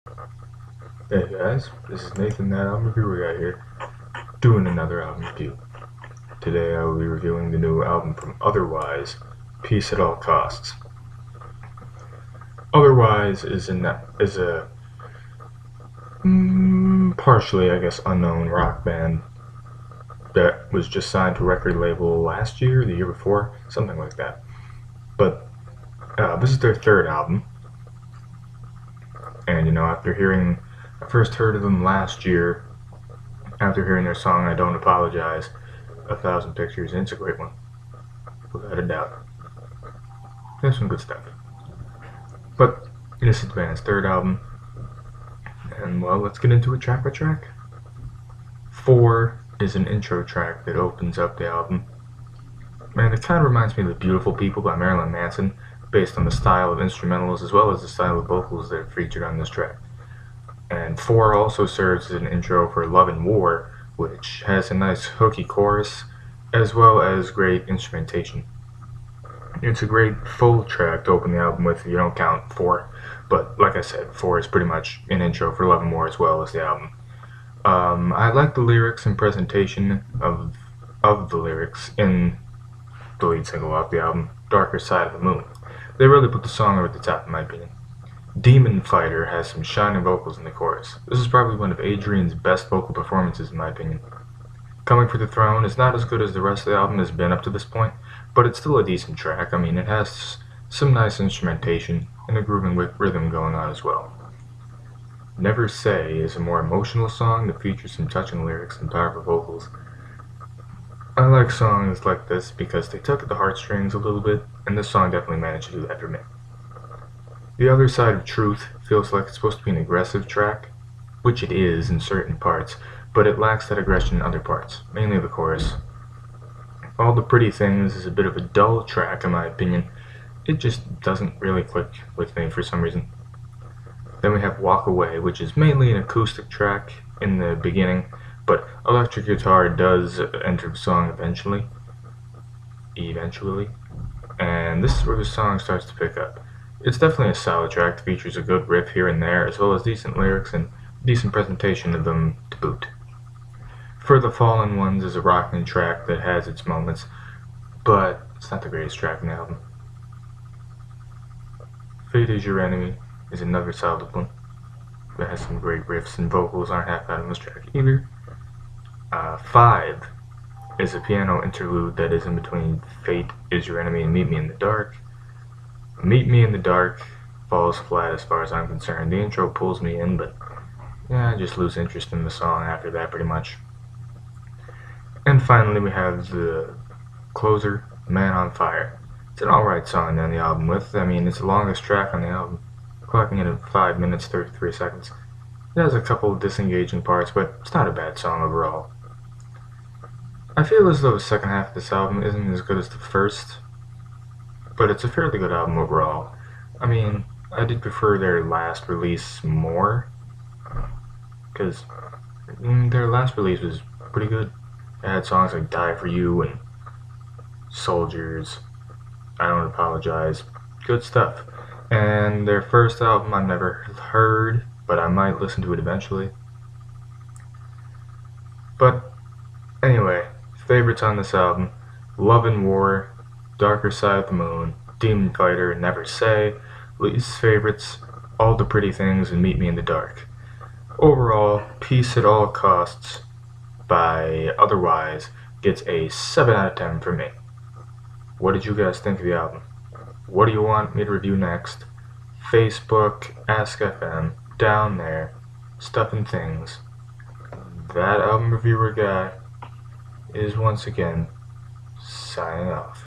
Hey guys, this is Nathan, ThatAlbumReviewerGuy here, doing another album review. Today I will be reviewing the new album from Otherwise, Peace at All Costs. Otherwise is a partially, I guess, unknown rock band that was just signed to a record label last year, the year before, something like that. But this is their third album, and after I first heard of them last year, after hearing their song I Don't Apologize, 1,000 Pictures, and it's a great one, without a doubt. There's some good stuff. But this is the band's third album, and well, let's get into it track by track. 4 is an intro track that opens up the album. Man, it kind of reminds me of The Beautiful People by Marilyn Manson, based on the style of instrumentals as well as the style of vocals that are featured on this track. And 4 also serves as an intro for Love and War, which has a nice hooky chorus as well as great instrumentation. It's a great full track to open the album with if you don't count 4, but like I said, 4 is pretty much an intro for Love and War as well as the album. I like the lyrics and presentation of the lyrics in the lead single off the album, Darker Side of the Moon. They really put the song over the top in my opinion. Demon Fighter has some shining vocals in the chorus. This is probably one of Adrian's best vocal performances in my opinion. Coming for the Throne is not as good as the rest of the album has been up to this point, but it's still a decent track. I mean, it has some nice instrumentation and a grooving rhythm going on as well. Never Say is a more emotional song that features some touching lyrics and powerful vocals. I like songs like this because they tug at the heartstrings a little bit, and this song definitely managed to do that for me. The Other Side of Truth feels like it's supposed to be an aggressive track, which it is in certain parts, but it lacks that aggression in other parts, mainly the chorus. All the Pretty Things is a bit of a dull track in my opinion. It just doesn't really click with me for some reason. Then we have Walk Away, which is mainly an acoustic track in the beginning, but electric guitar does enter the song eventually, and this is where the song starts to pick up. It's definitely a solid track that features a good riff here and there, as well as decent lyrics and decent presentation of them to boot. For the Fallen Ones is a rocking track that has its moments, but it's not the greatest track in the album. Fate Is Your Enemy is another solid one that has some great riffs, and vocals aren't half bad on this track either. 5 is a piano interlude that is in between Fate Is Your Enemy and Meet Me in the Dark. Meet Me in the Dark falls flat as far as I'm concerned. The intro pulls me in, but yeah, I just lose interest in the song after that pretty much. And finally we have the closer, Man on Fire. It's an alright song to end the album with. I mean, it's the longest track on the album, clocking in at 5 minutes 33 seconds. It has a couple of disengaging parts, but it's not a bad song overall. I feel as though the second half of this album isn't as good as the first, but it's a fairly good album overall. I mean, I did prefer their last release more, because their last release was pretty good. It had songs like Die For You and Soldiers, I Don't Apologize, good stuff. And their first album I've never heard, but I might listen to it eventually. But anyway, favorites on this album: Love and War, Darker Side of the Moon, Demon Fighter, Never Say. Least favorites: All the Pretty Things and Meet Me in the Dark. Overall, Peace at All Costs by Otherwise gets a 7 out of 10 for me. What did you guys think of the album? What do you want me to review next? Facebook, Ask FM, down there, stuff and things. That Album Reviewer Guy is once again signing off.